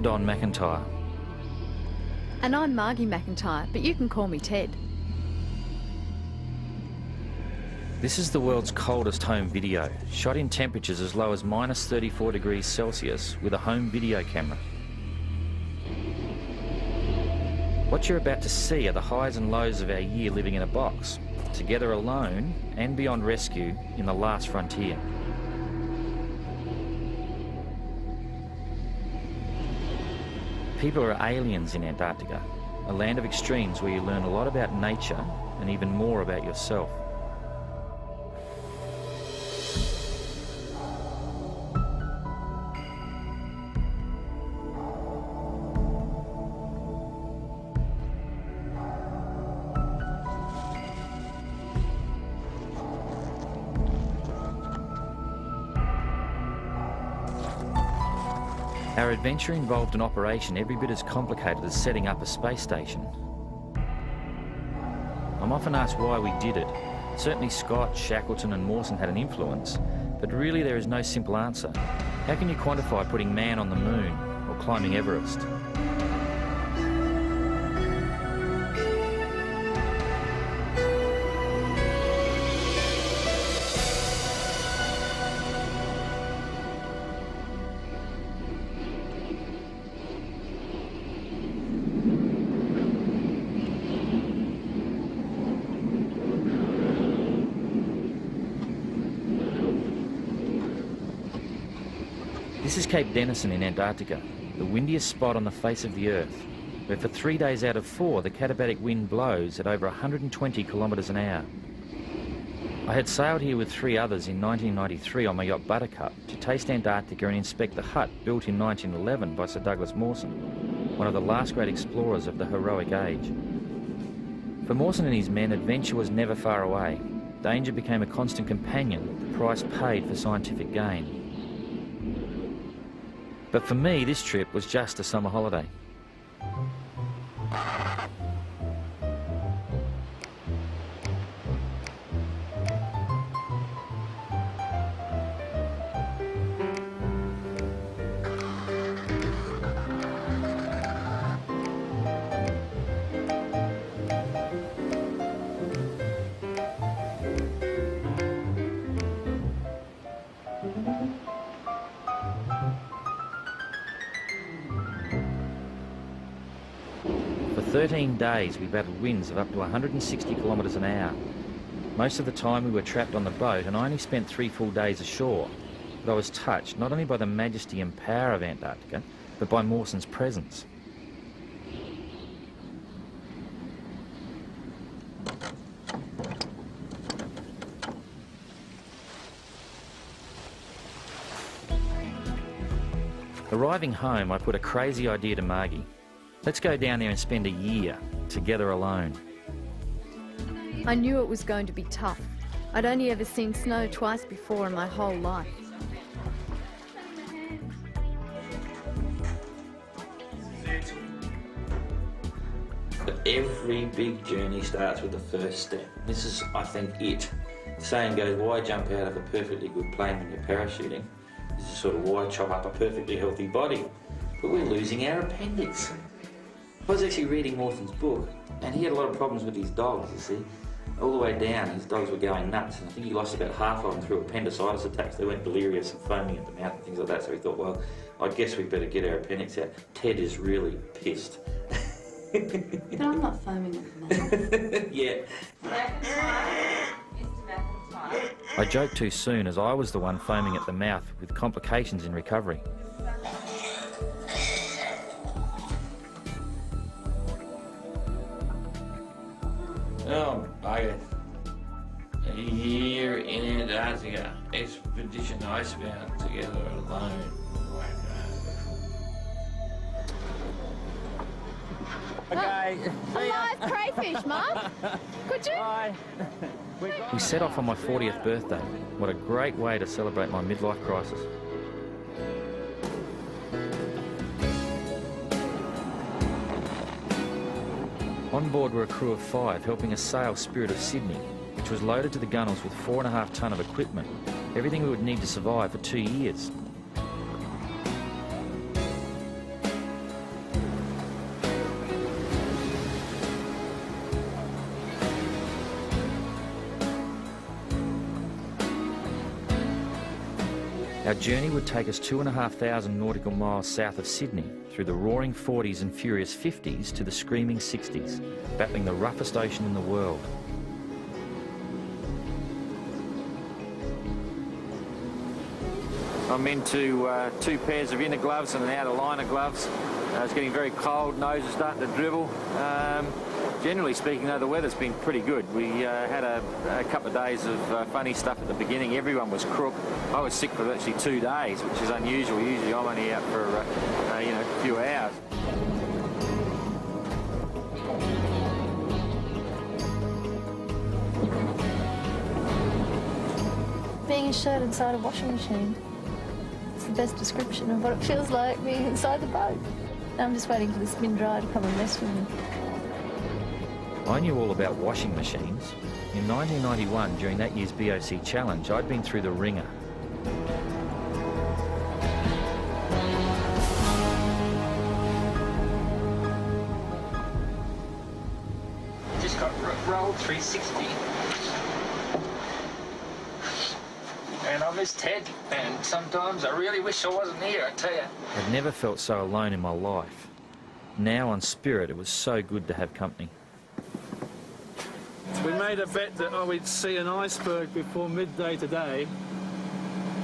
Don McIntyre. And I'm Margie McIntyre, but you can call me Ted. This is the world's coldest home video, shot in temperatures as low as minus 34 degrees Celsius with a home video camera. What you're about to see are the highs and lows of our year living in a box, together alone and beyond rescue in the last frontier. People are aliens in Antarctica, a land of extremes where you learn a lot about nature and even more about yourself. Our adventure involved an operation every bit as complicated as setting up a space station. I'm often asked why we did it. Certainly Scott, Shackleton and Mawson had an influence, but really there is no simple answer. How can you quantify putting man on the moon or climbing Everest? This is Cape Denison in Antarctica, the windiest spot on the face of the Earth, where for 3 days out of 4 the katabatic wind blows at over 120 kilometres an hour. I had sailed here with 3 others in 1993 on my yacht Buttercup to taste Antarctica and inspect the hut built in 1911 by Sir Douglas Mawson, one of the last great explorers of the heroic age. For Mawson and his men, adventure was never far away. Danger became a constant companion, the price paid for scientific gain. But for me, this trip was just a summer holiday. For 13 days we battled winds of up to 160 kilometres an hour. Most of the time we were trapped on the boat and I only spent 3 full days ashore. But I was touched not only by the majesty and power of Antarctica, but by Mawson's presence. Arriving home, I put a crazy idea to Margie. Let's go down there and spend a year, together alone. I knew it was going to be tough. I'd only ever seen snow twice before in my whole life. But every big journey starts with the first step. This is, I think, it. The saying goes, why jump out of a perfectly good plane when you're parachuting? This is sort of why chop up a perfectly healthy body. But we're losing our appendix. I was actually reading Mawson's book, and he had a lot of problems with his dogs, you see. All the way down, his dogs were going nuts, and I think he lost about half of them through appendicitis attacks. They went delirious and foaming at the mouth and things like that, so he thought, well, I guess we better get our appendix out. Ted is really pissed. But I'm not foaming at the mouth. Yeah. I joked too soon, as I was the one foaming at the mouth with complications in recovery. Oh, bugger. A year in Antarctica, expedition icebound, together alone. Okay. A live crayfish, Mum. Could you? Bye. We set off on my 40th birthday. What a great way to celebrate my midlife crisis. On board were a crew of 5 helping us sail Spirit of Sydney, which was loaded to the gunnels with 4.5 tonne of equipment, everything we would need to survive for 2 years. Our journey would take us 2,500 nautical miles south of Sydney, through the roaring 40s and furious 50s to the screaming 60s, battling the roughest ocean in the world. I'm into 2 pairs of inner gloves and an outer liner gloves. It's getting very cold, nose is starting to dribble. Generally speaking, though, the weather's been pretty good. We had a couple of days of funny stuff at the beginning. Everyone was crook. I was sick for actually 2 days, which is unusual. Usually I'm only out for a few hours. Being a shirt inside a washing machine. It's the best description of what it feels like being inside the boat. I'm just waiting for the spin dry to come and mess with me. I knew all about washing machines. In 1991, during that year's BOC Challenge, I'd been through the ringer. Just got rolled 360. And I miss Ted, and sometimes I really wish I wasn't here, I tell you. I'd never felt so alone in my life. Now on Spirit, it was so good to have company. We made a bet that we'd see an iceberg before midday today.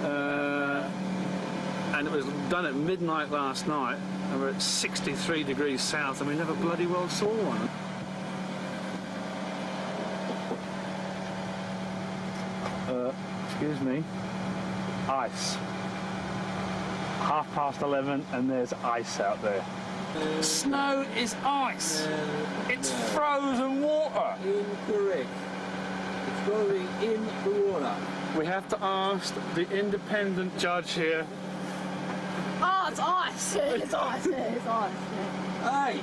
And it was done at midnight last night, and we're at 63 degrees south, and we never bloody well saw one. Excuse me. Ice. 11:30, and there's ice out there. Snow is ice. It's frozen water. Incorrect. It's going in the water. We have to ask the independent judge here. Oh, it's ice. It's ice. It's ice. Hey!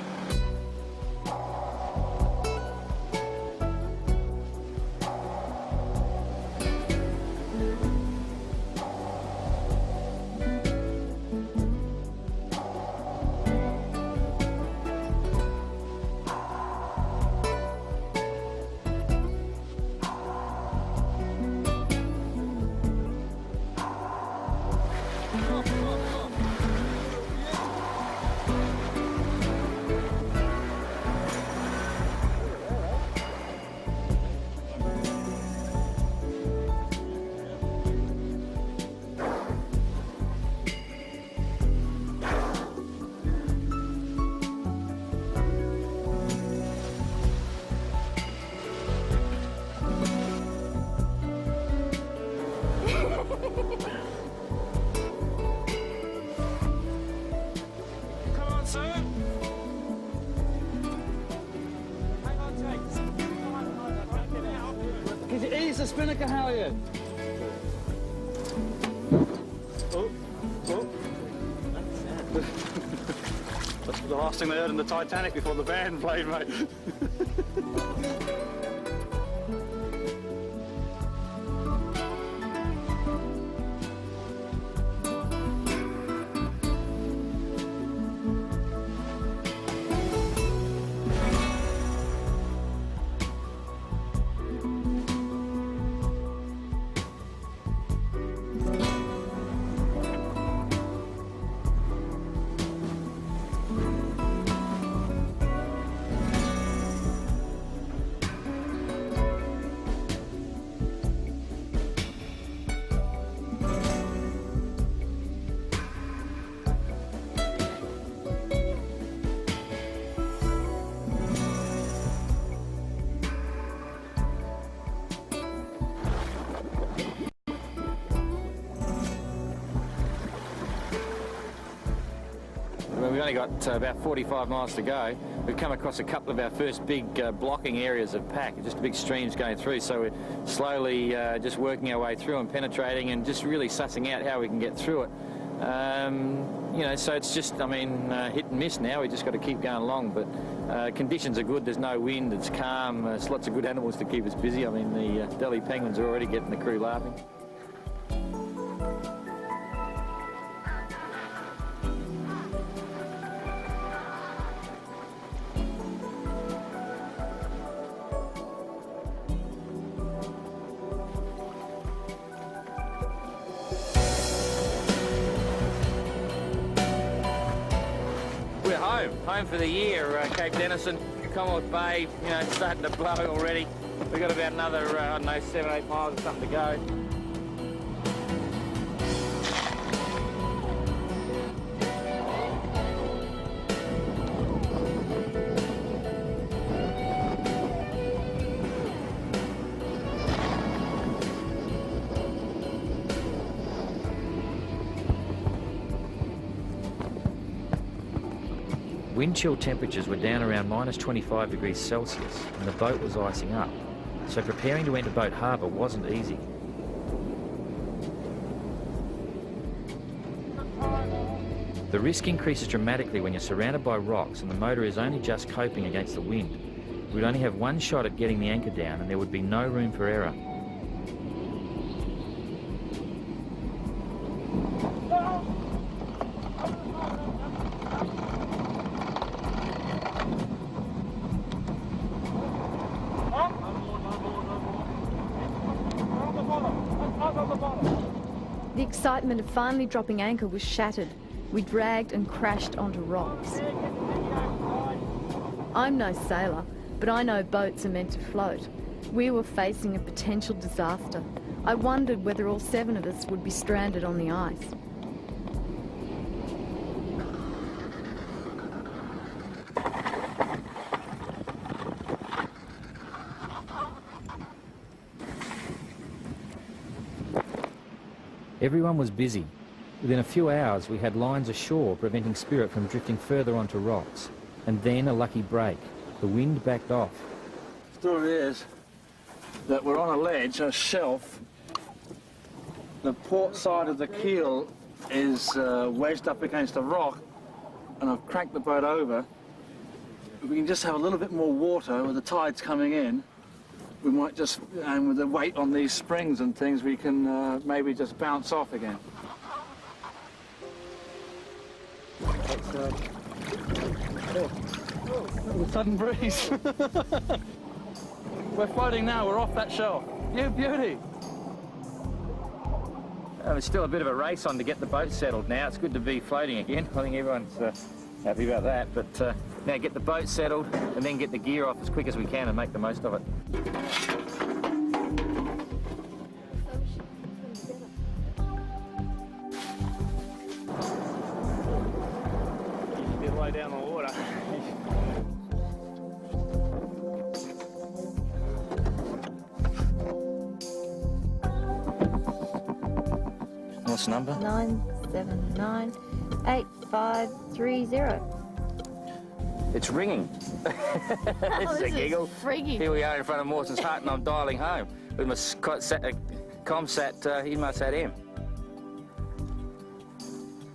The spinnaker halyard. Oh. That's the last thing they heard in the Titanic before the band played, mate. We've only got about 45 miles to go. We've come across a couple of our first big blocking areas of pack, just big streams going through, so we're slowly just working our way through and penetrating and just really sussing out how we can get through it. So it's just, hit and miss now. We just got to keep going along, but conditions are good. There's no wind, it's calm, there's lots of good animals to keep us busy. The Delhi penguins are already getting the crew laughing. Home for the year, Cape Denison, Commonwealth Bay, you know, it's starting to blow already. We've got about another, I don't know, 7 or 8 miles or something to go. Wind chill temperatures were down around minus 25 degrees Celsius and the boat was icing up, so preparing to enter Boat Harbour wasn't easy. The risk increases dramatically when you're surrounded by rocks and the motor is only just coping against the wind. We'd only have one shot at getting the anchor down and there would be no room for error. The excitement of finally dropping anchor was shattered. We dragged and crashed onto rocks. I'm no sailor, but I know boats are meant to float. We were facing a potential disaster. I wondered whether all 7 of us would be stranded on the ice. Everyone was busy. Within a few hours we had lines ashore preventing Spirit from drifting further onto rocks. And then a lucky break. The wind backed off. The story is that we're on a ledge, a shelf. The port side of the keel is wedged up against a rock, and I've cranked the boat over. If we can just have a little bit more water with the tides coming in, we might just, and with the weight on these springs and things, we can maybe just bounce off again. The sudden breeze. We're floating now, we're off that shelf. You beauty. It's still a bit of a race on to get the boat settled now. It's good to be floating again. I think everyone's happy about that. But now get the boat settled and then get the gear off as quick as we can and make the most of it. A bit low down the water. What's the number? 9798530. It's ringing. This is a giggle. Freaky. Here we are in front of Mawson's hut and I'm dialing home with my ComSat Inmarsat M.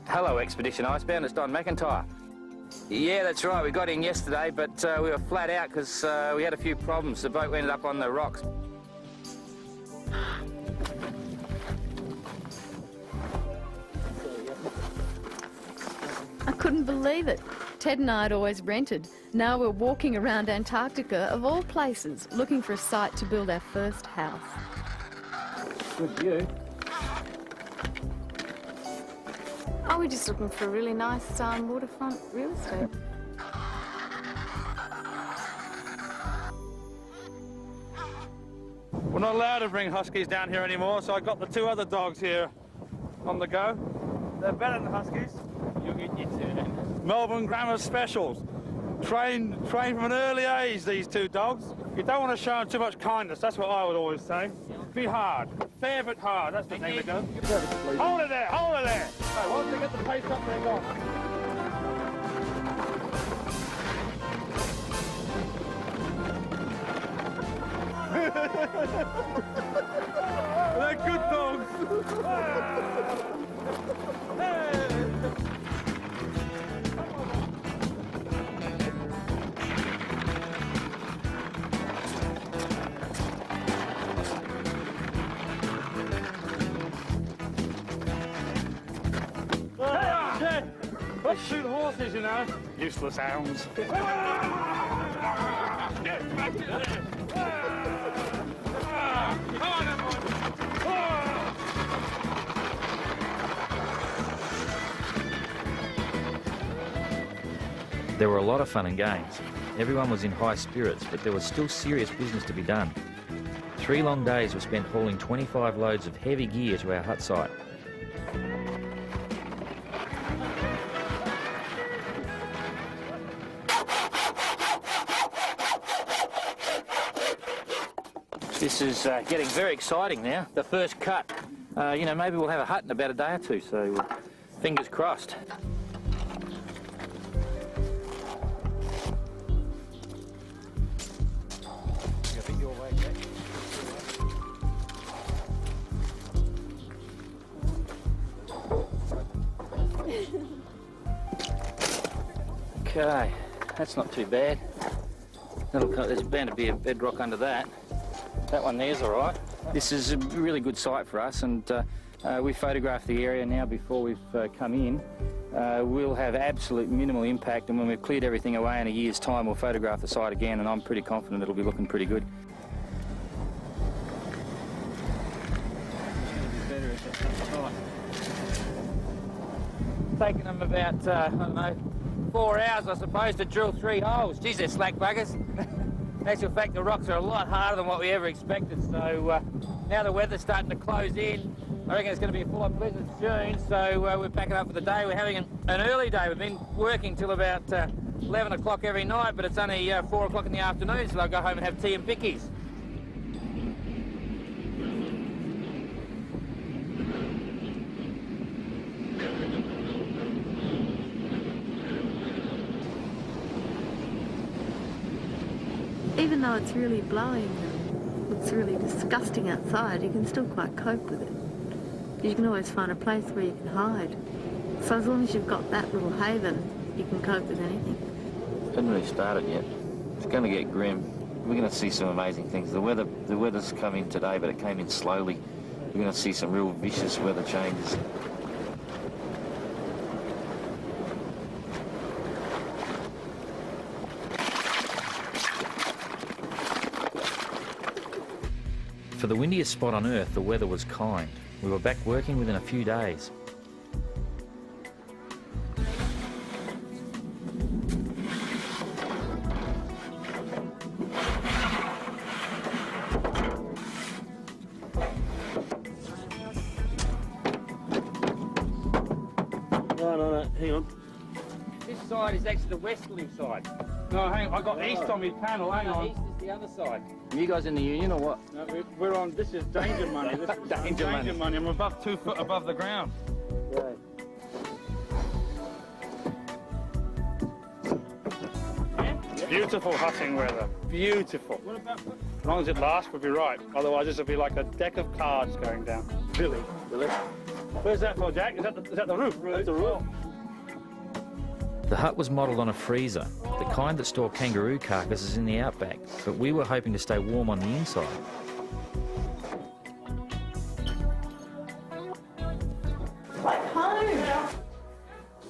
Hello, Expedition Icebound, it's Don McIntyre. Yeah, that's right, we got in yesterday, but we were flat out because we had a few problems. The boat ended up on the rocks. I couldn't believe it. Ted and I had always rented. Now we're walking around Antarctica, of all places, looking for a site to build our first house. Good view. Oh, we're just looking for a really nice waterfront real estate. We're not allowed to bring huskies down here anymore, so I got the 2 other dogs here on the go. They're better than huskies. You'll get your turn. Melbourne Grammar Specials. Trained from an early age, these 2 dogs. You don't want to show them too much kindness, that's what I would always say. Be hard. Fair but hard, that's the thing to go. Hold it there, hold it there. Right, once they get the pace up, they're gone. They're good dogs. Let's shoot horses, you know. Useless hounds. Get back in there. Come on, everyone. There were a lot of fun and games. Everyone was in high spirits, but there was still serious business to be done. 3 long days were spent hauling 25 loads of heavy gear to our hut site. This is getting very exciting now. The first cut. You know, maybe we'll have a hut in about a day or two, so fingers crossed. Okay, that's not too bad. There's bound to be a bedrock under that. That one there's all right. This is a really good site for us, and we photographed the area now before we've come in. We'll have absolute minimal impact, and when we've cleared everything away in a year's time, we'll photograph the site again, and I'm pretty confident it'll be looking pretty good. It's taken them about, I don't know, 4 hours, I suppose, to drill 3 holes. Geez, they're slack buggers. In actual fact, the rocks are a lot harder than what we ever expected, so now the weather's starting to close in. I reckon it's going to be full of blizzard soon, so we're packing up for the day. We're having an early day. We've been working till about 11 o'clock every night, but it's only 4 o'clock in the afternoon, so I'll go home and have tea and bickies. Even though it's really blowing and looks really disgusting outside, you can still quite cope with it. You can always find a place where you can hide. So as long as you've got that little haven, you can cope with anything. It hasn't really started yet. It's going to get grim. We're going to see some amazing things. The weather's come in today, but it came in slowly. We're going to see some real vicious weather changes. For the windiest spot on Earth, the weather was kind. We were back working within a few days. No, hang on. This side is actually the westerly side. No, hang on, I got east on my panel, hang on. East is the other side. Are you guys in the union or what? No, we're on, this is danger money. This is danger money. I'm above 2 foot above the ground. Right. Beautiful hutting weather, beautiful. As long as it lasts, we'll be right. Otherwise, this will be like a deck of cards going down. Really? Where's that for, Jack? Is that the roof? That's the roof. The hut was modelled on a freezer, the kind that store kangaroo carcasses in the outback, but we were hoping to stay warm on the inside. Like home!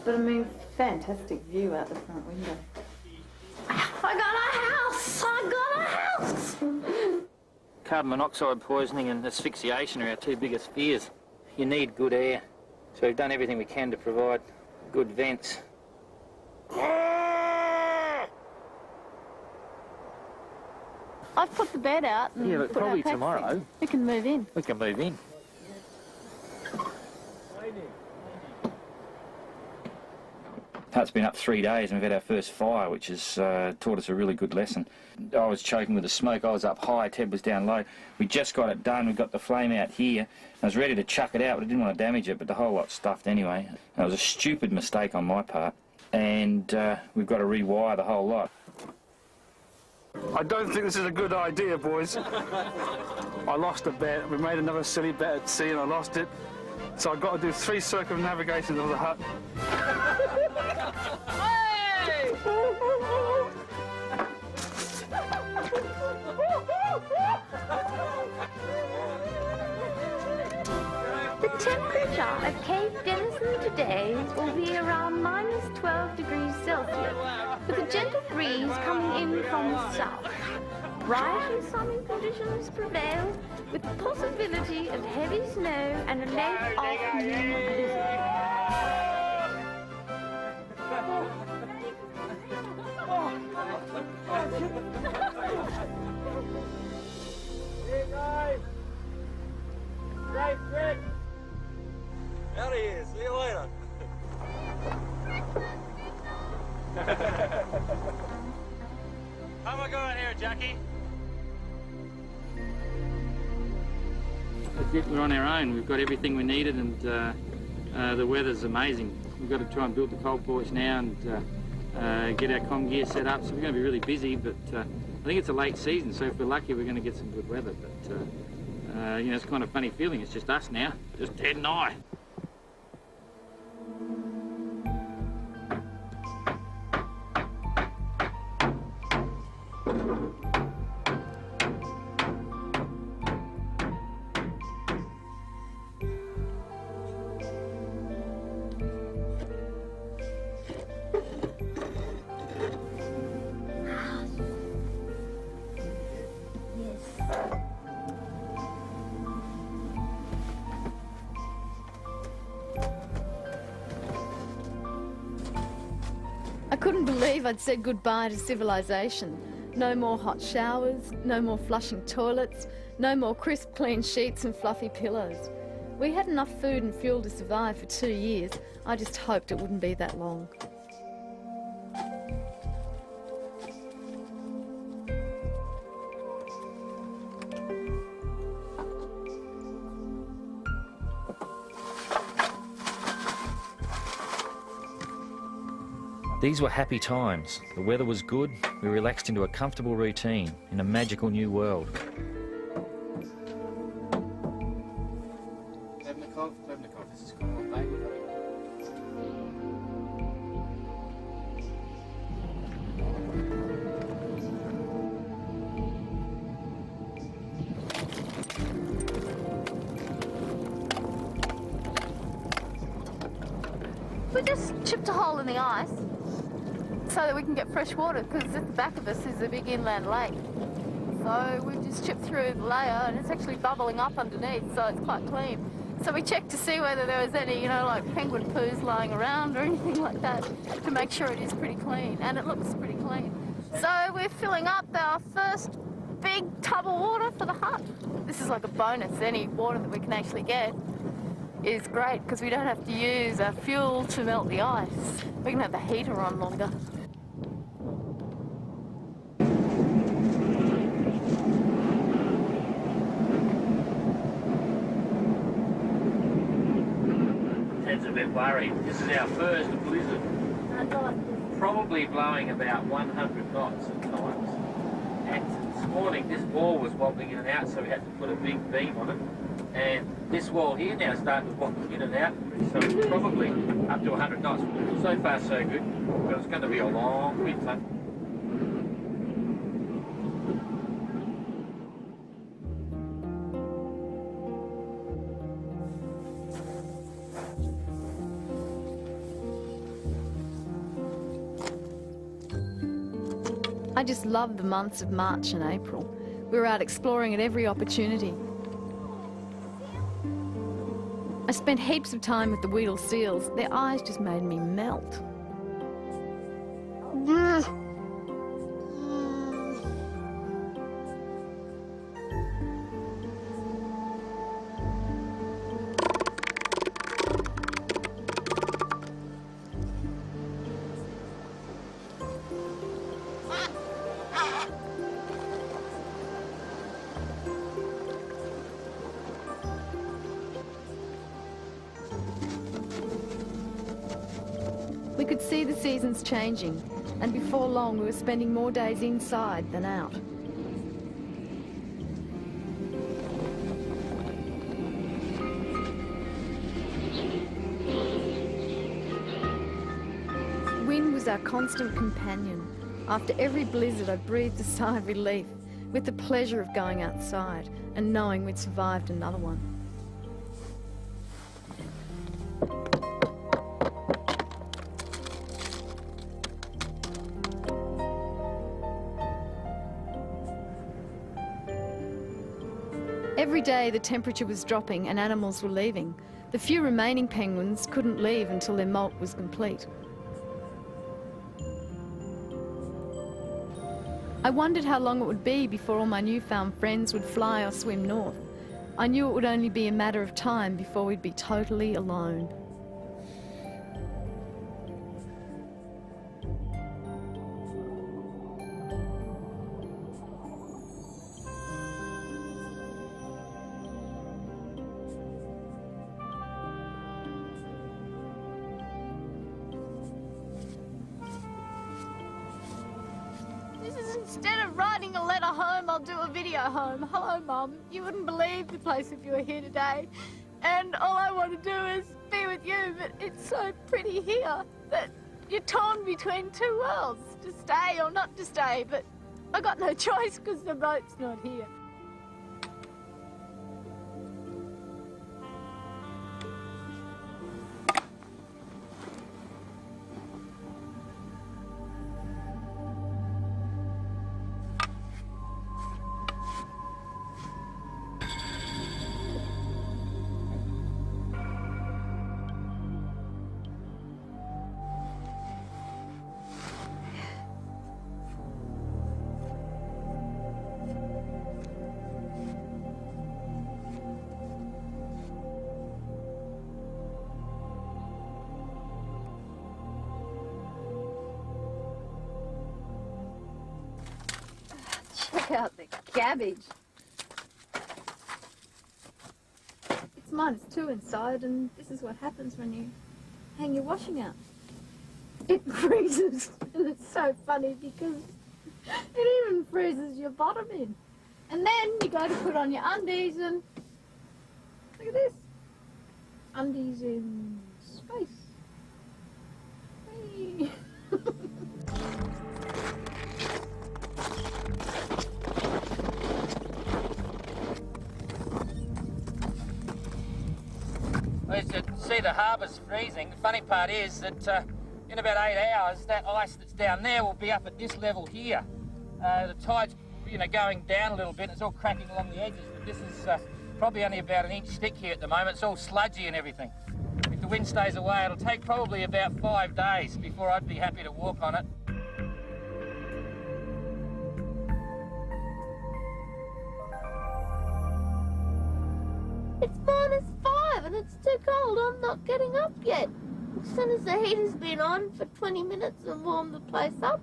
But I mean, fantastic view out the front window. I got a house! I got a house! Carbon monoxide poisoning and asphyxiation are our 2 biggest fears. You need good air, so we've done everything we can to provide good vents. I've put the bed out and Yeah, but put probably our packs tomorrow. in. We can move in. We can move in. Hut's been up 3 days and we've had our first fire, which has taught us a really good lesson. I was choking with the smoke. I was up high, Ted was down low. We just got it done. We got the flame out here. I was ready to chuck it out, but I didn't want to damage it, but the whole lot's stuffed anyway. And it was a stupid mistake on my part, and we've got to rewire the whole lot. I don't think this is a good idea, boys. I lost a bet. We made another silly bet at sea and I lost it. So I've got to do 3 circumnavigations of the hut. The temperature at Cape Denison today will be around -12 degrees Celsius, with a gentle breeze coming in from the south. Bright and sunny conditions prevail, with the possibility of heavy snow and a late afternoon blizzard. How am I going here, Jackie? That's it, we're on our own. We've got everything we needed, and the weather's amazing. We've got to try and build the cold porch now and get our comm gear set up, so we're going to be really busy, but I think it's a late season, so if we're lucky we're going to get some good weather. But you know, it's kind of a funny feeling. It's just us now, just Ted and I. I couldn't believe I'd said goodbye to civilization. No more hot showers, no more flushing toilets, no more crisp, clean sheets and fluffy pillows. We had enough food and fuel to survive for 2 years. I just hoped it wouldn't be that long. These were happy times. The weather was good, we relaxed into a comfortable routine in a magical new world. This is cool, baby. We just chipped a hole in the ice so that we can get fresh water, because at the back of us is a big inland lake. So we've just chipped through the layer and it's actually bubbling up underneath, so it's quite clean. So we checked to see whether there was any, you know, like penguin poos lying around or anything like that, to make sure it is pretty clean, and it looks pretty clean. So we're filling up our first big tub of water for the hut. This is like a bonus. Any water that we can actually get is great, because we don't have to use our fuel to melt the ice. We can have the heater on longer. Ted's a bit worried. This is our first blizzard. Probably blowing about 100 knots at times. And this morning this wall was wobbling in and out, so we had to put a big beam on it. And this wall here now is starting to wobble in and out, so it's probably up to 100 knots. So far so good, but it's going to be a long winter. I just loved the months of March and April. We were out exploring at every opportunity. I spent heaps of time with the Weedle seals. Their eyes just made me melt. We could see the seasons changing, and before long we were spending more days inside than out. Wind was our constant companion. After every blizzard I breathed a sigh of relief, with the pleasure of going outside and knowing we'd survived another one. Every day the temperature was dropping and animals were leaving. The few remaining penguins couldn't leave until their molt was complete. I wondered how long it would be before all my newfound friends would fly or swim north. I knew it would only be a matter of time before we'd be totally alone. Instead of writing a letter home, I'll do a video home. Hello, Mum. You wouldn't believe the place if you were here today. And all I want to do is be with you, but it's so pretty here that you're torn between two worlds, to stay or not to stay, but I got no choice because the boat's not here. Check out the cabbage. It's -2 inside, and this is what happens when you hang your washing out. It freezes, and it's so funny because it even freezes your bottom in. And then you go to put on your undies, and look at this. Undies in space. Whee. As you see, the harbour's freezing. The funny part is that in about 8 hours, that ice that's down there will be up at this level here. The tide's, going down a little bit. It's all cracking along the edges, but this is probably only about 1 inch thick here at the moment. It's all sludgy and everything. If the wind stays away, it'll take probably about 5 days before I'd be happy to walk on it. It's -5 and it's too cold. I'm not getting up yet. As soon as the heater's been on for 20 minutes and warmed the place up,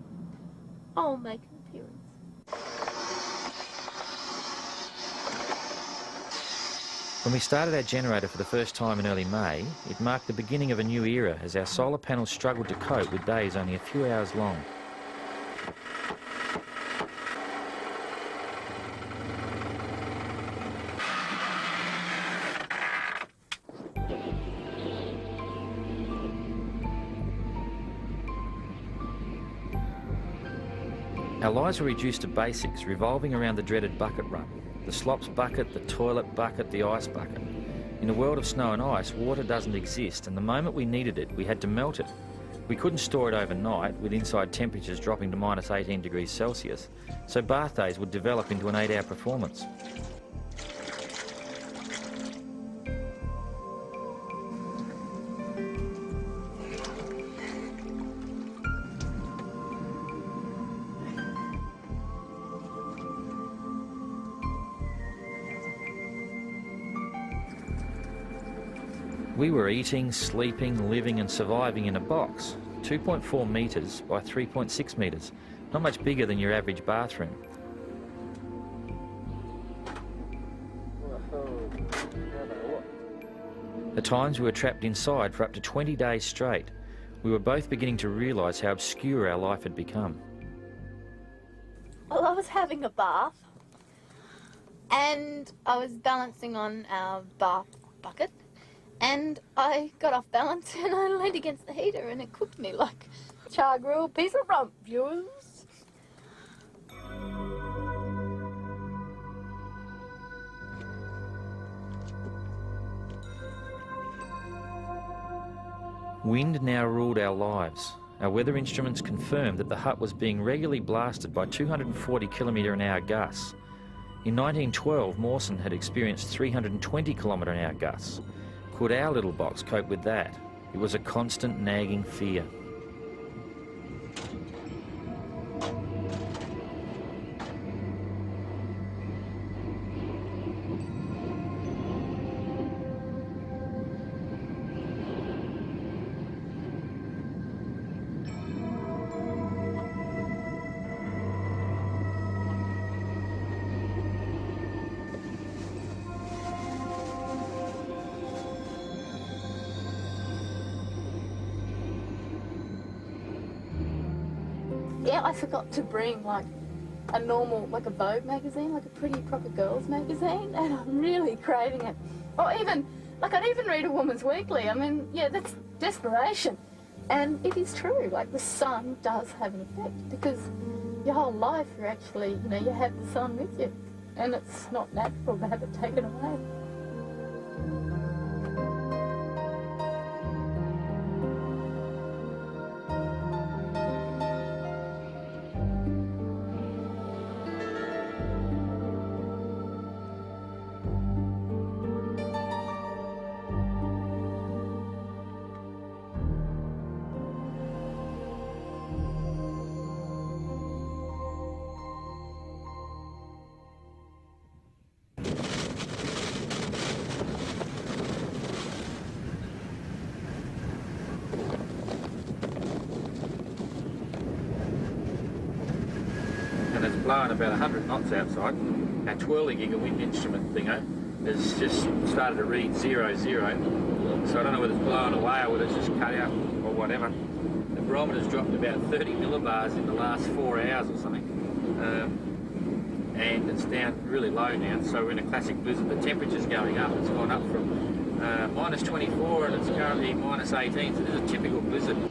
I'll make an appearance. When we started our generator for the first time in early May, it marked the beginning of a new era as our solar panels struggled to cope with days only a few hours long. Our lives were reduced to basics, revolving around the dreaded bucket run. The slops bucket, the toilet bucket, the ice bucket. In a world of snow and ice, water doesn't exist, and the moment we needed it, we had to melt it. We couldn't store it overnight, with inside temperatures dropping to -18 degrees Celsius, so bath days would develop into an 8-hour performance. We were eating, sleeping, living and surviving in a box, 2.4 metres by 3.6 metres, not much bigger than your average bathroom. At times we were trapped inside for up to 20 days straight. We were both beginning to realise how obscure our life had become. Well, I was having a bath and I was balancing on our bath bucket. And I got off balance and I leaned against the heater and it cooked me like a char-grilled piece of rump, viewers. Wind now ruled our lives. Our weather instruments confirmed that the hut was being regularly blasted by 240 km/h gusts. In 1912, Mawson had experienced 320 km/h gusts. Could our little box cope with that? It was a constant nagging fear. Yeah, I forgot to bring like a normal, like a Vogue magazine, like a pretty proper girls magazine, and I'm really craving it. Or even, like I'd even read a Woman's Weekly. I mean, yeah, that's desperation. And it is true, like the sun does have an effect, because your whole life you're actually, you know, you have the sun with you, and it's not natural to have it taken away. And it's blowing about 100 knots outside. Our twirligig, a wind instrument thingo, has just started to read 00. So I don't know whether it's blowing away or whether it's just cut out or whatever. The barometer's dropped about 30 millibars in the last 4 hours or something. And it's down really low now, so we're in a classic blizzard. The temperature's going up. It's gone up from minus 24 and it's currently minus 18, so this is a typical blizzard.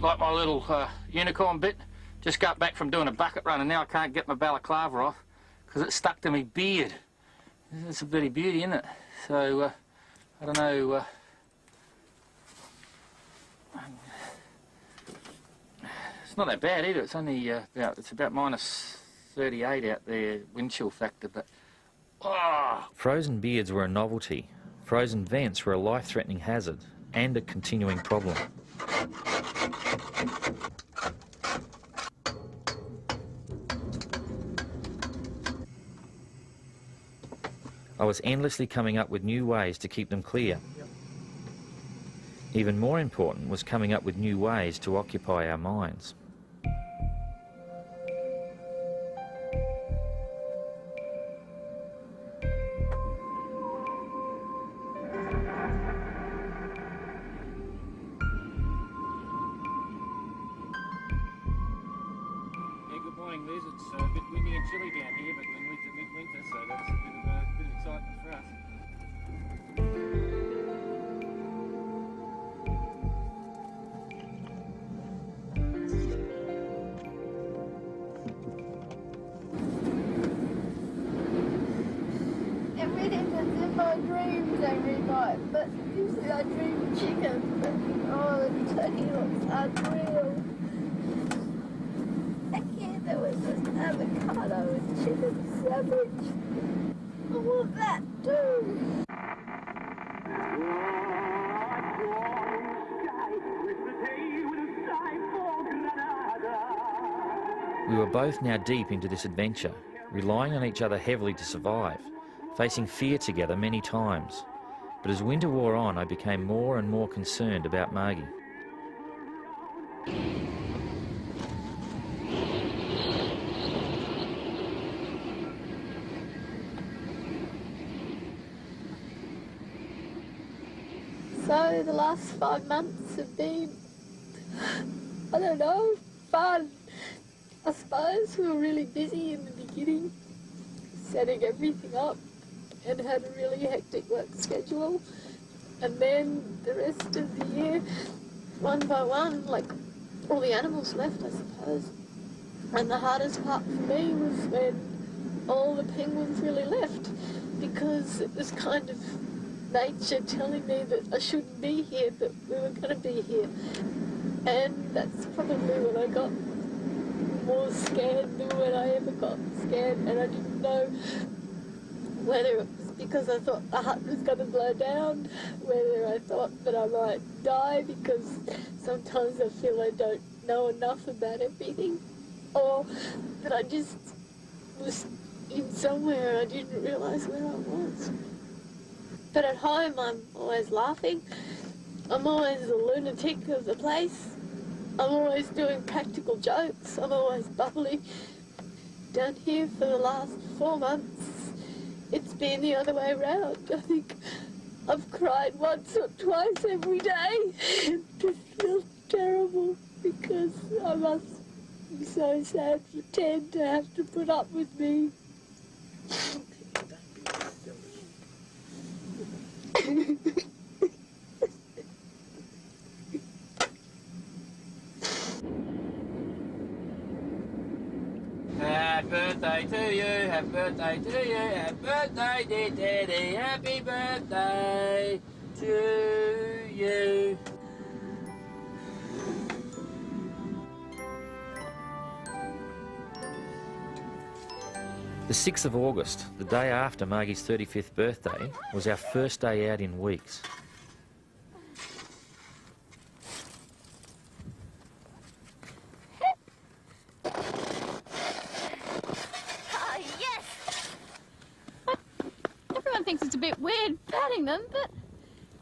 Like my little unicorn bit, just got back from doing a bucket run and now I can't get my balaclava off because it's stuck to my beard. It's a bloody beauty, isn't it? So, I don't know, it's not that bad either. It's only about minus 38 out there, wind chill factor, but Frozen beards were a novelty. Frozen vents were a life-threatening hazard and a continuing problem. I was endlessly coming up with new ways to keep them clear. Even more important was coming up with new ways to occupy our minds. good morning, Liz. It's a bit windy and chilly down here, but we're mid-winter, so that's a bit of excitement for us. Everything that's in my dreams every night, but usually I dream chicken, but oh, the turkey looks unreal. Again, there was this avocado and chicken sandwich. I want that too. We were both now deep into this adventure, relying on each other heavily to survive, facing fear together many times. But as winter wore on, I became more and more concerned about Margie. So the last 5 months have been, I don't know, fun. I suppose we were really busy in the beginning, setting everything up and had a really hectic work schedule. And then the rest of the year, one by one, like all the animals left, I suppose. And the hardest part for me was when all the penguins really left, because it was kind of nature telling me that I shouldn't be here, but we were going to be here. And that's probably when I got more scared than when I ever got scared, and I didn't know whether it was because I thought the hut was going to blow down, whether I thought that I might die because sometimes I feel I don't know enough about everything, or that I just was in somewhere and I didn't realise where I was. But at home I'm always laughing. I'm always the lunatic of the place. I'm always doing practical jokes. I'm always bubbly. Down here for the last 4 months, it's been the other way around. I think I've cried once or twice every day. It just feels terrible because I must be so sad for Ted to have to put up with me. Happy birthday to you, happy birthday to you, happy birthday dear Daddy, happy birthday to you. The 6th of August, the day after Margie's 35th birthday, was our first day out in weeks. Everyone thinks it's a bit weird patting them, but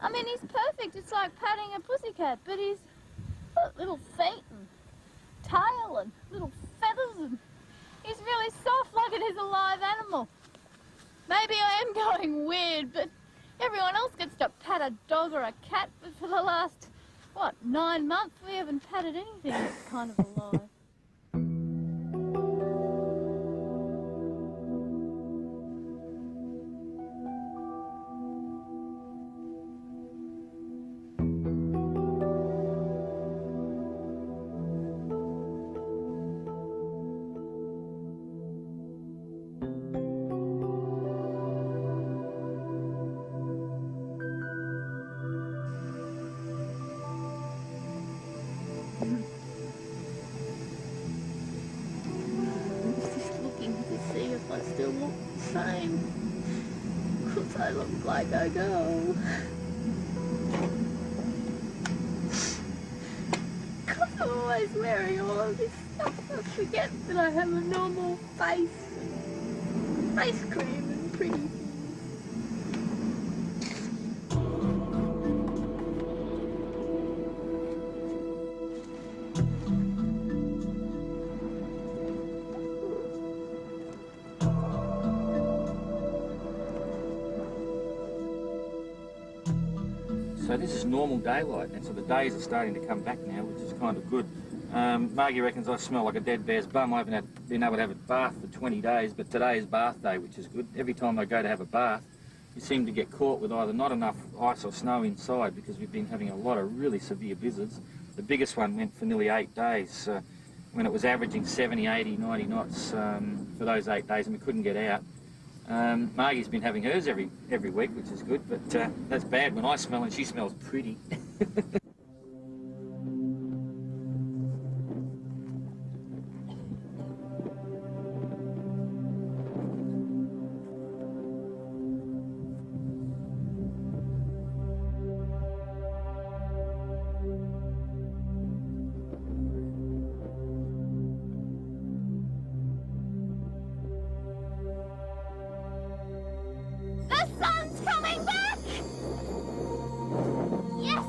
I mean, he's perfect. It's like patting a pussycat, but he's got little feet and tail and little feathers, and he's really soft like it is a live animal. Maybe I am going weird, but everyone else gets to pat a dog or a cat, but for the last, 9 months we haven't patted anything. It's kind of a lie. I still look the same, because I look like I go. Because I'm always wearing all of this stuff, I forget that I have a normal face, and face cream and pretty. So this is normal daylight, and so the days are starting to come back now, which is kind of good. Margie reckons I smell like a dead bear's bum. I haven't been able to have a bath for 20 days, but today is bath day, which is good. Every time I go to have a bath, you seem to get caught with either not enough ice or snow inside, because we've been having a lot of really severe blizzards. The biggest one went for nearly 8 days, when it was averaging 70, 80, 90 knots for those 8 days, and we couldn't get out. Margie's been having hers every week, which is good, but that's bad when I smell and she smells pretty. The sun's coming back! Yes!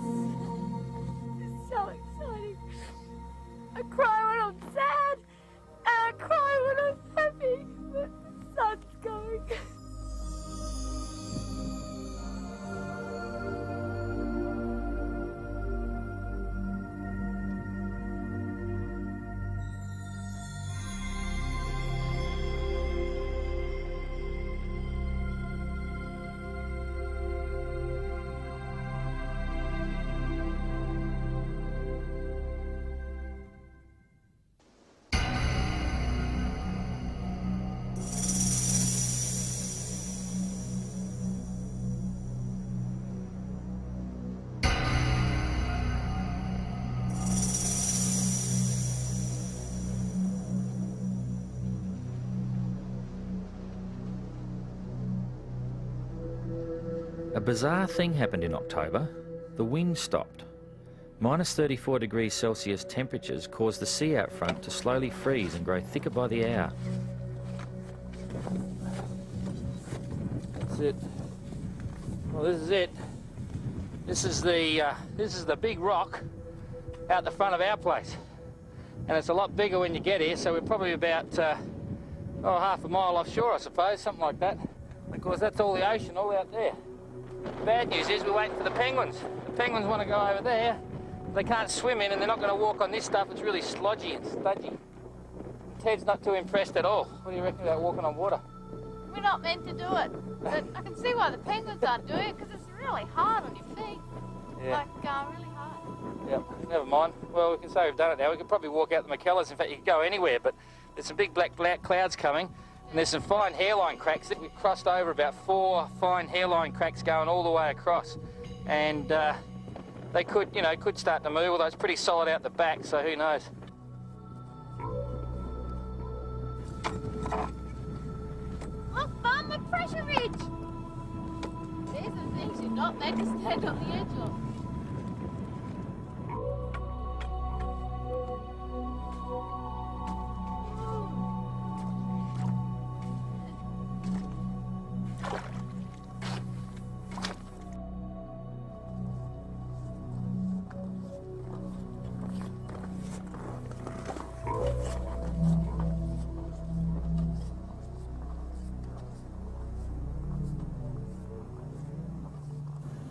A bizarre thing happened in October. The wind stopped. Minus 34 degrees Celsius temperatures caused the sea out front to slowly freeze and grow thicker by the hour. That's it. Well, this is it. This is the big rock out the front of our place. And it's a lot bigger when you get here, so we're probably about half a mile offshore, I suppose, something like that. Because that's all the ocean, all out there. The bad news is we're waiting for the penguins. The penguins want to go over there. They can't swim in and they're not going to walk on this stuff. It's really slodgy and sludgy. Ted's not too impressed at all. What do you reckon about walking on water? We're not meant to do it. But I can see why the penguins aren't doing it, because it's really hard on your feet. Yeah. Really hard. Yep, never mind. Well, we can say we've done it now. We could probably walk out the McKellars. In fact, you could go anywhere, but there's some big black clouds coming, and there's some fine hairline cracks. I think we've crossed over about 4 fine hairline cracks going all the way across. And they could start to move, although it's pretty solid out the back, so who knows. Look, Mum, a pressure ridge! These are things you're not meant to stand on the edge of.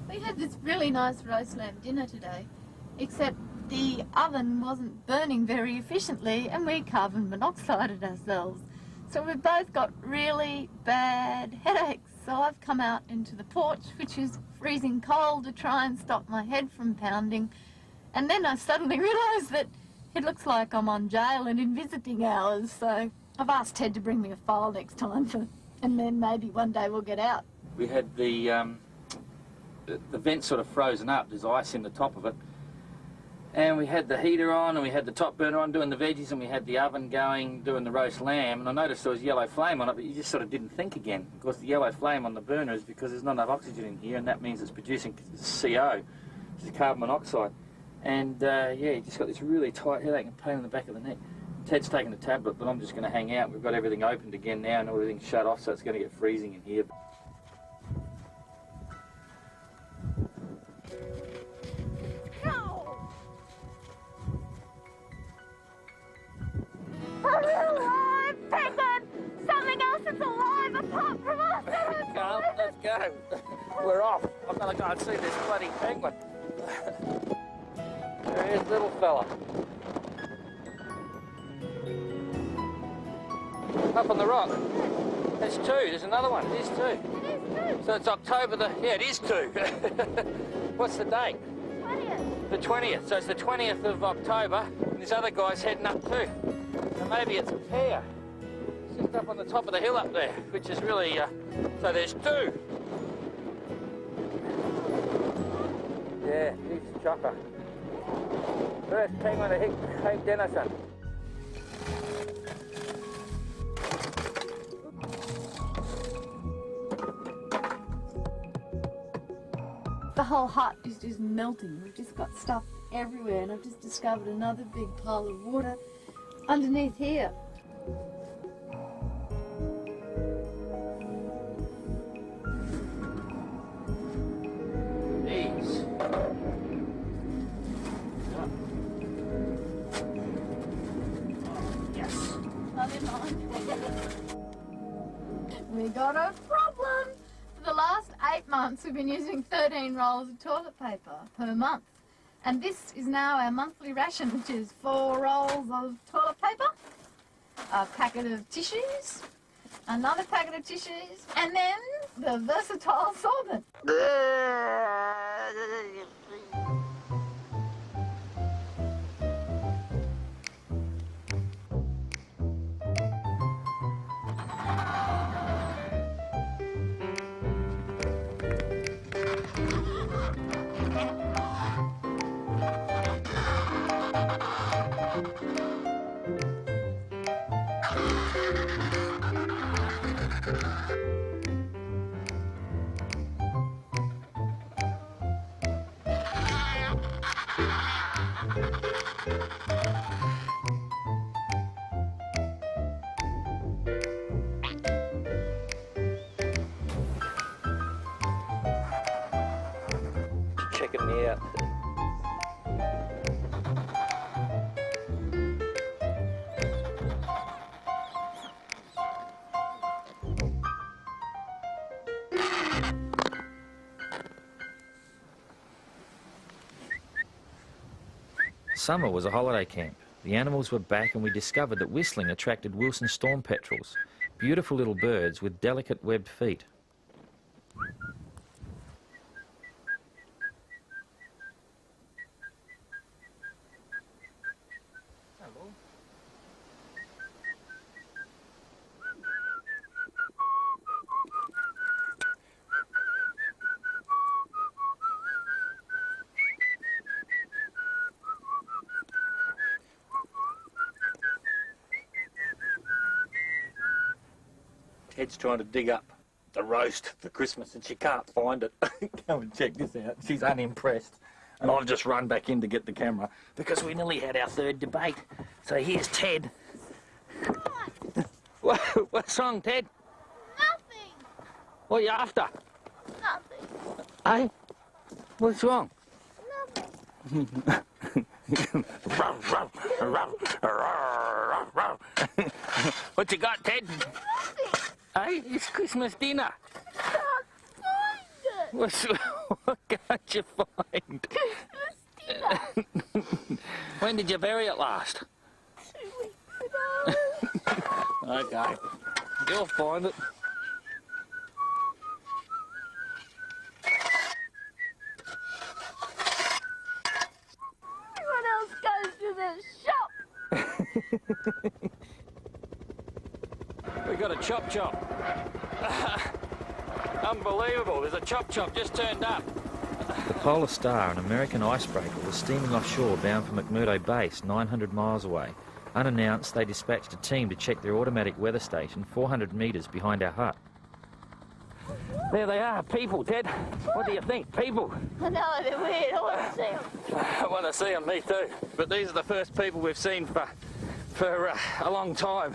We had this really nice roast lamb dinner today, except the oven wasn't burning very efficiently and we carbon monoxided ourselves. So we've both got really bad headaches. So I've come out into the porch, which is freezing cold, to try and stop my head from pounding. And then I suddenly realised that it looks like I'm on jail and in visiting hours. So I've asked Ted to bring me a file next time, and then maybe one day we'll get out. We had the vent sort of frozen up. There's ice in the top of it. And we had the heater on, and we had the top burner on doing the veggies, and we had the oven going doing the roast lamb. And I noticed there was yellow flame on it, but you just sort of didn't think again. Of course, the yellow flame on the burner is because there's not enough oxygen in here, and that means it's producing CO, which is carbon monoxide. And yeah, you just got this really tight headache and pain in the back of the neck. Ted's taking the tablet, but I'm just going to hang out. We've got everything opened again now, and everything's shut off, so it's going to get freezing in here. Alive, penguin! Something else is alive apart from us! Let's go. We're off. I've got to go and see this bloody penguin. There he is, little fella. Up on the rock. There's 2. There's another one. It is 2. It is 2. So it's October the... Yeah, it is 2. What's the date? 20th. The 20th. So it's the 20th of October, and this other guy's heading up too. So maybe it's a pair. It's just up on the top of the hill up there, which is really... so there's 2. Yeah, he's a chopper. First penguin to hit Cape Denison. The whole hut is just melting. We've just got stuff everywhere, and I've just discovered another big pile of water underneath here. These. Yes. Never mind. We got a problem. For the last 8 months, we've been using 13 rolls of toilet paper per month. And this is now our monthly ration, which is 4 rolls of toilet paper, a packet of tissues, another packet of tissues, and then the versatile sorbent. Checking me out. Summer was a holiday camp. The animals were back and we discovered that whistling attracted Wilson storm petrels, beautiful little birds with delicate webbed feet. Ted's trying to dig up the roast for Christmas and she can't find it. Come and check this out. She's unimpressed. And I've just run back in to get the camera because we nearly had our third debate. So here's Ted. What's wrong, Ted? Nothing. What are you after? Nothing. Hey? What's wrong? What you got, Ted? Hey, it's Christmas dinner. What can't you find? Christmas dinner. When did you bury it last? 2 weeks ago. Okay. You'll find it. Everyone else goes to the shop. We got a chop. Unbelievable, there's a chop just turned up. The Polar Star, an American icebreaker, was steaming offshore bound for McMurdo Base, 900 miles away. Unannounced, they dispatched a team to check their automatic weather station 400 metres behind our hut. There they are, people, Ted. What do you think, people? I know, they're weird. I want to see them. I want to see them, me too. But these are the first people we've seen for a long time.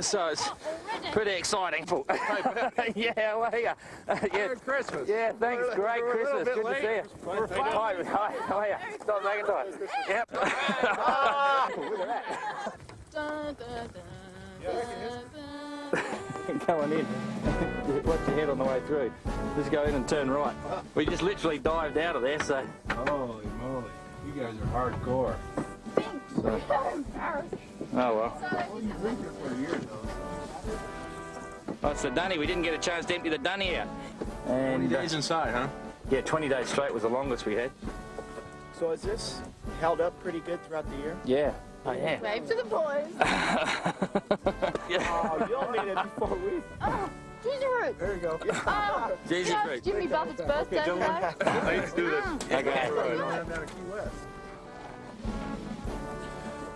So it's pretty exciting. Yeah, how are you? Merry Christmas. Yeah, thanks. Great Christmas. Good to see you. We're fine. Hi, how are you? Stop McIntyre. Yep. Look at that. Going in. Watch your head on the way through. Just go in and turn right. We just literally dived out of there, so. Holy moly. You guys are hardcore. So. Oh well. Oh, it's the dunny. We didn't get a chance to empty the dunny out. And 20 days inside, huh? Yeah, 20 days straight was the longest we had. So is this held up pretty good throughout the year? Yeah. Oh, yeah. Wave to the boys. Oh, you'll need it before we... Oh, Cheesy Root. There you go. Cheesy Josh, fruit. Jimmy Buffett's birthday today. Let's do this. Okay. We don't have that at Key West.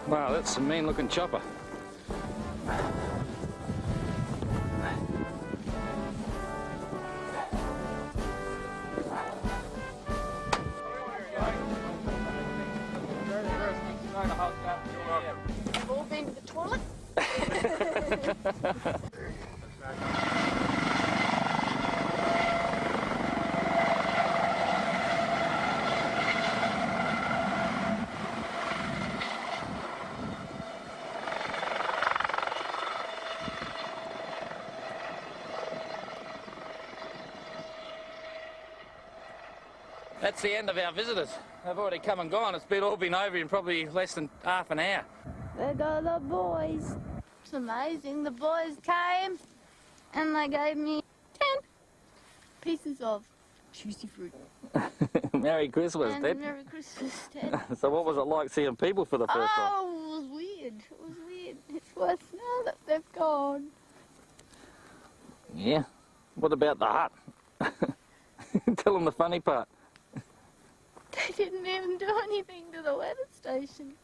Wow, that's a mean-looking chopper. You've all been to the toilet? That's the end of our visitors. They've already come and gone. It's all been over in probably less than half an hour. There go the boys. It's amazing. The boys came and they gave me 10 pieces of juicy fruit. Merry Christmas, And Ted. Merry Christmas, Ted. So what was it like seeing people for the first time? Oh, it was weird. It was weird. It's worse now that they've gone. Yeah. What about the hut? Tell them the funny part. They didn't even do anything to the weather station.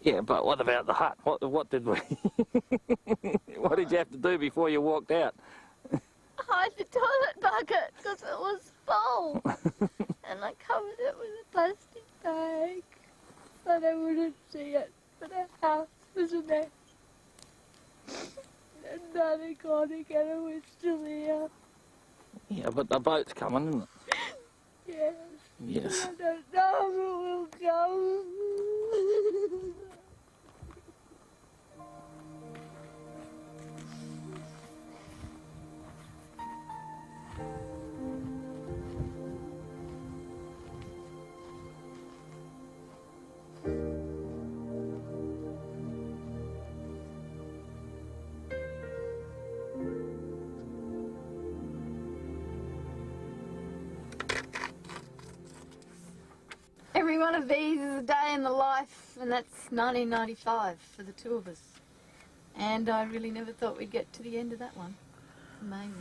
Yeah, but what about the hut? What did we... what did you have to do before you walked out? Hide the toilet bucket because it was full. And I covered it with a plastic bag. thought I wouldn't see it, but our house was a mess. And now they're gone together, we're still here. Yeah, but the boat's coming, isn't it? Yes. Yes. I don't know if it will come. Every one of these is a day in the life, and that's 1995 for the two of us. And I really never thought we'd get to the end of that one. Amazing.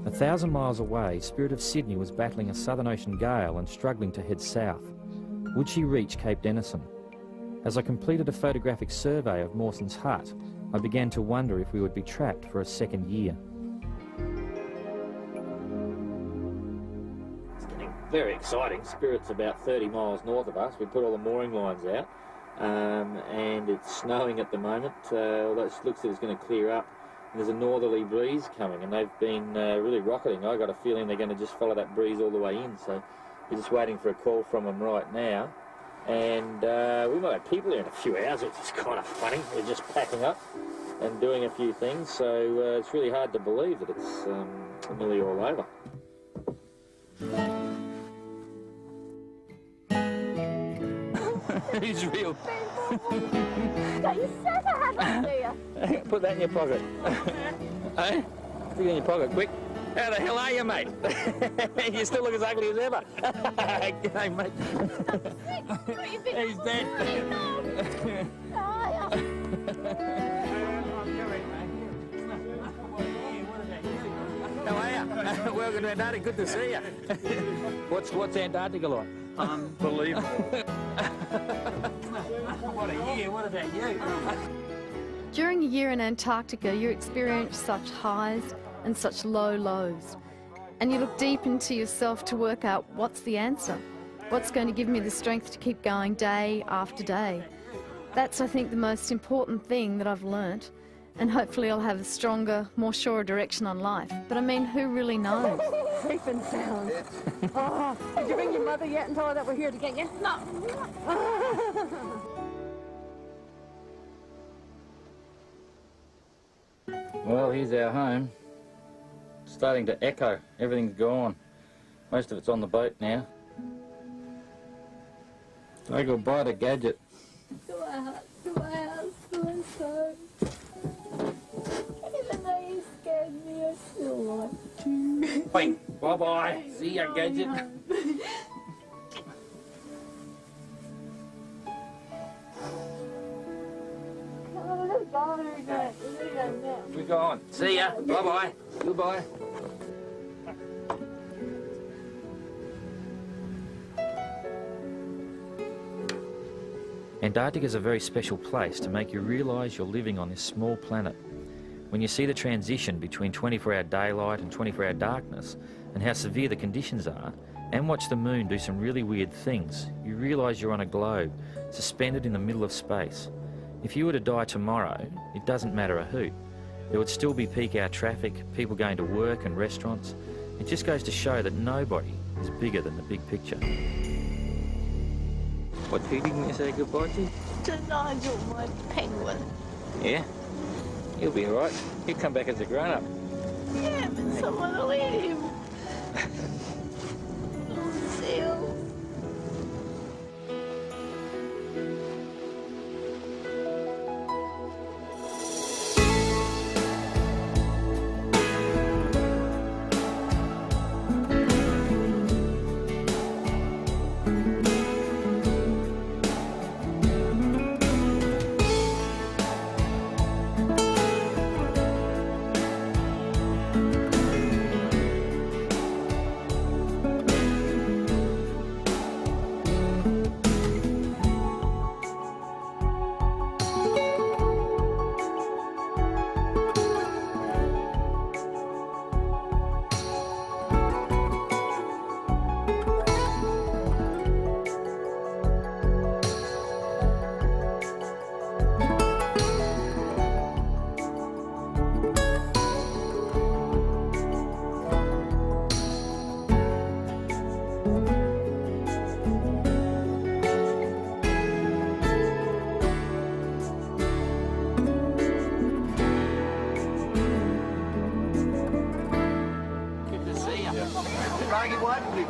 1,000 miles away, Spirit of Sydney was battling a Southern Ocean gale and struggling to head south. Would she reach Cape Denison? As I completed a photographic survey of Mawson's hut, I began to wonder if we would be trapped for a second year. It's getting very exciting. Spirit's about 30 miles north of us. We put all the mooring lines out, and it's snowing at the moment, although it looks like it's going to clear up. There's a northerly breeze coming, and they've been really rocketing. I got a feeling they're going to just follow that breeze all the way in, so we're just waiting for a call from them right now. And we might have people here in a few hours, which is kind of funny. We're just packing up and doing a few things, so it's really hard to believe that it's nearly all over. He's real. Got your surfer hat on, do you? Put that in your pocket. Hey? Put it in your pocket, quick. How the hell are you, mate? You still look as ugly as ever. G'day, mate. He's dead. How are you? Welcome to Antarctica. Good to see you. What's Antarctica like? Unbelievable. What a year. What about you? During a year in Antarctica, you experience such highs and such low lows. And you look deep into yourself to work out what's the answer. What's going to give me the strength to keep going day after day. That's, I think, the most important thing that I've learnt. And hopefully I'll have a stronger, more sure direction on life. But I mean, who really knows? Safe and sound. Oh, did you ring your mother yet and tell her that we're here to get you? No. Well, here's our home. It's starting to echo. Everything's gone. Most of it's on the boat now. Say goodbye to Gadget. To my house, to my son. Even though you scared me, I still want to. Wait, bye-bye. See ya, Gadget. We're gone. See ya. Bye-bye. Goodbye. Antarctica is a very special place to make you realise you're living on this small planet. When you see the transition between 24-hour daylight and 24-hour darkness and how severe the conditions are, and watch the moon do some really weird things, you realise you're on a globe, suspended in the middle of space. If you were to die tomorrow, it doesn't matter a hoot. There would still be peak hour traffic, people going to work and restaurants. It just goes to show that nobody is bigger than the big picture. What feeding did you say goodbye to? To Nigel, my penguin. Yeah? He'll be all right. He'll come back as a grown-up. Yeah, but someone will eat him. Oh, Seal.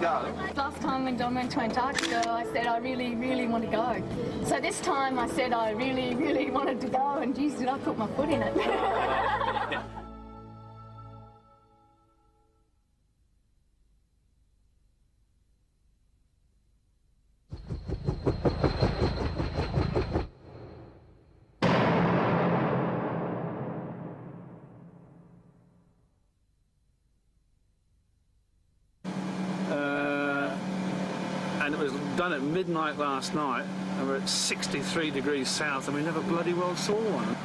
go? Last time when Don went to Antarctica, I said I really, really want to go. So this time I said I really, really wanted to go, and geez, did I put my foot in it. And it was done at midnight last night, and we're at 63 degrees south, and we never bloody well saw one.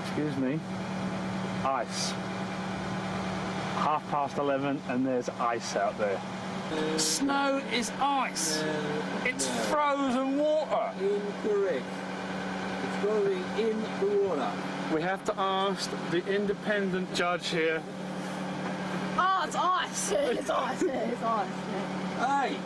Excuse me. Ice. 11:30, and there's ice out there. Snow is ice. It's frozen water. Incorrect. It's going in the water. We have to ask the independent judge here. Oh, it's ice. It's ice. It's ice. Hey!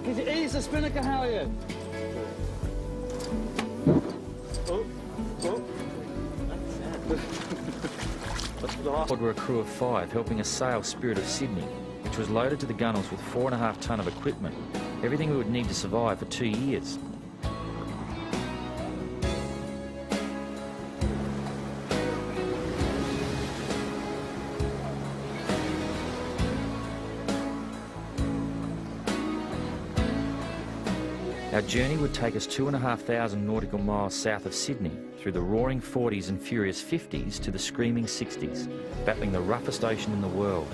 Could you ease the spinnaker halyard? Were a crew of 5 helping us sail Spirit of Sydney, which was loaded to the gunnels with 4.5 tonne of equipment, everything we would need to survive for 2 years. Our journey would take us 2,500 nautical miles south of Sydney, through the roaring 40s and furious 50s to the screaming 60s, battling the roughest ocean in the world.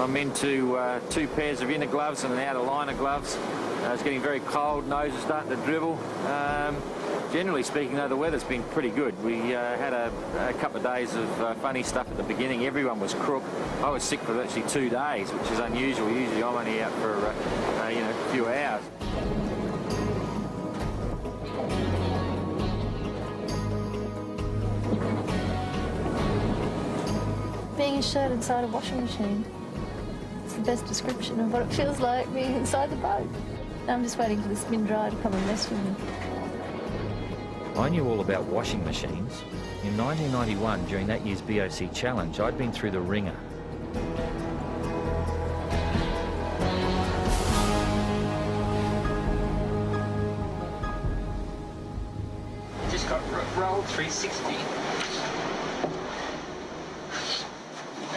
I'm into 2 pairs of inner gloves and an outer liner gloves. It's getting very cold, nose is starting to dribble. Generally speaking, though, the weather's been pretty good. We had a couple of days of funny stuff at the beginning. Everyone was crook. I was sick for actually 2 days, which is unusual. Usually I'm only out for a few hours. Being a shirt inside a washing machine. It's the best description of what it feels like being inside the boat. I'm just waiting for the spin dry to come and mess with me. I knew all about washing machines. In 1991, during that year's BOC Challenge, I'd been through the ringer. Just got rolled 360.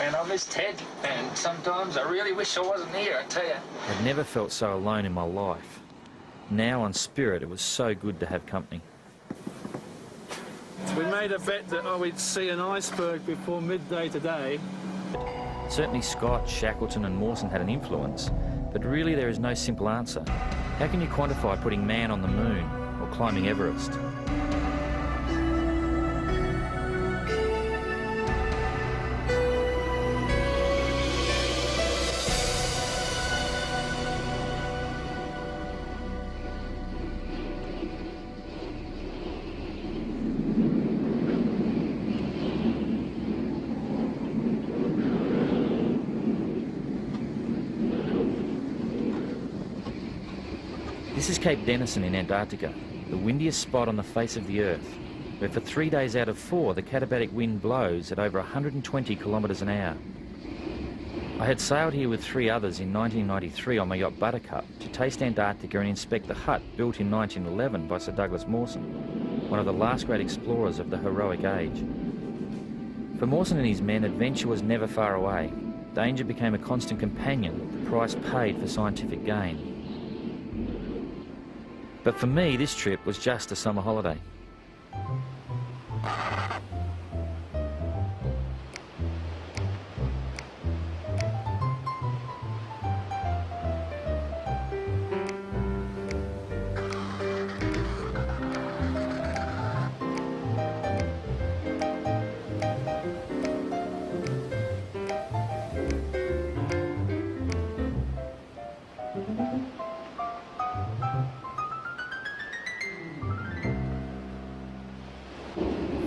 And I miss Ted, and sometimes I really wish I wasn't here, I tell you. I'd never felt so alone in my life. Now on Spirit, it was so good to have company. We made a bet that we'd see an iceberg before midday today. Certainly Scott, Shackleton and Mawson had an influence, but really there is no simple answer. How can you quantify putting man on the moon or climbing Everest? This is Cape Denison in Antarctica, the windiest spot on the face of the Earth, where for 3 days out of 4 the katabatic wind blows at over 120 kilometres an hour. I had sailed here with 3 others in 1993 on my yacht Buttercup to taste Antarctica and inspect the hut built in 1911 by Sir Douglas Mawson, one of the last great explorers of the heroic age. For Mawson and his men, adventure was never far away. Danger became a constant companion, the price paid for scientific gain. But for me, this trip was just a summer holiday.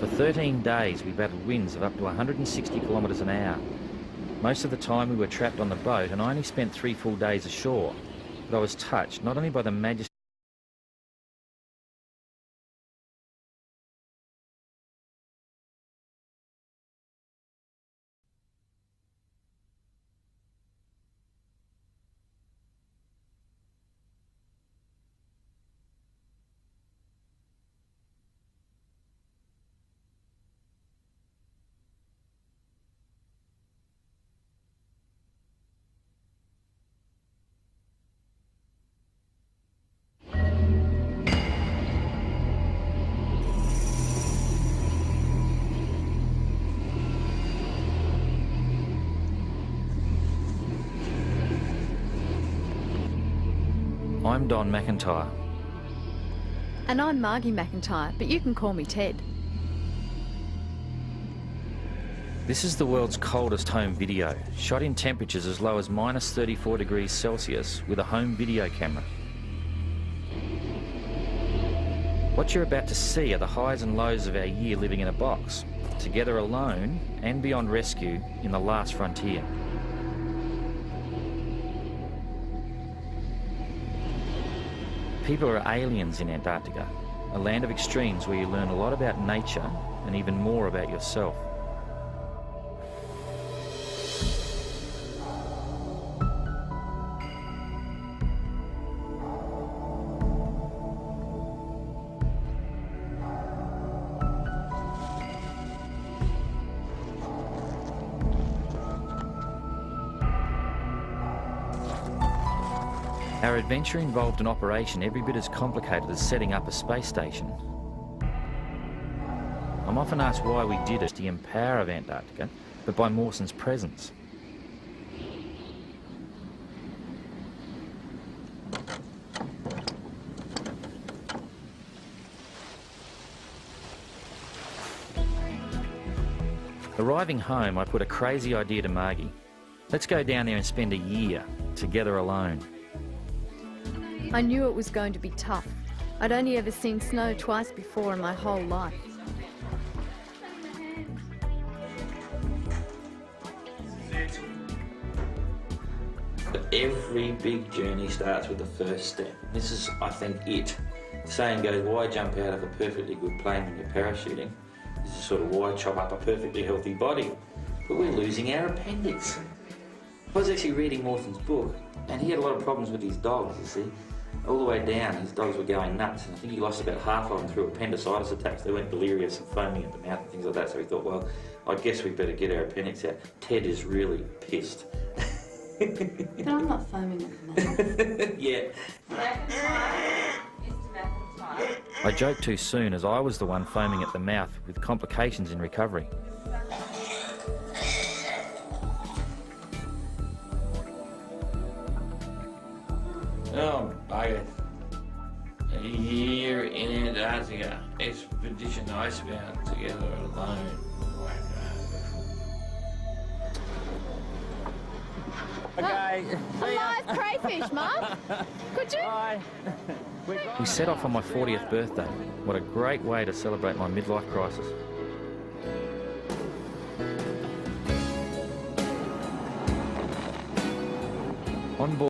For 13 days we battled winds of up to 160 kilometres an hour. Most of the time we were trapped on the boat, and I only spent 3 full days ashore. But I was touched not only by the majesty I'm Don McIntyre. And I'm Margie McIntyre, but you can call me Ted. This is the world's coldest home video, shot in temperatures as low as minus 34 degrees Celsius with a home video camera. What you're about to see are the highs and lows of our year living in a box, together alone and beyond rescue in the last frontier. People are aliens in Antarctica, a land of extremes where you learn a lot about nature and even more about yourself. Our adventure involved an operation every bit as complicated as setting up a space station. I'm often asked why we did it, the power of Antarctica, but by Mawson's presence. Arriving home, I put a crazy idea to Margie. Let's go down there and spend a year together alone. I knew it was going to be tough. I'd only ever seen snow twice before in my whole life. But every big journey starts with the first step. This is, I think, it. The saying goes, why jump out of a perfectly good plane when you're parachuting? This is sort of why chop up a perfectly healthy body. But we're losing our appendix. I was actually reading Mawson's book, and he had a lot of problems with his dogs, you see. All the way down, his dogs were going nuts, and I think he lost about half of them through appendicitis attacks. They went delirious and foaming at the mouth and things like that, so he thought, well, I guess we better get our appendix out. Ted is really pissed. But I'm not foaming at the mouth. Yeah. I joked too soon, as I was the one foaming at the mouth with complications in recovery. Oh, bugger. A year in Antarctica, expedition icebound together alone. Okay. A live crayfish, Mark. Could you? Bye. We set off on my 40th birthday. What a great way to celebrate my midlife crisis. On board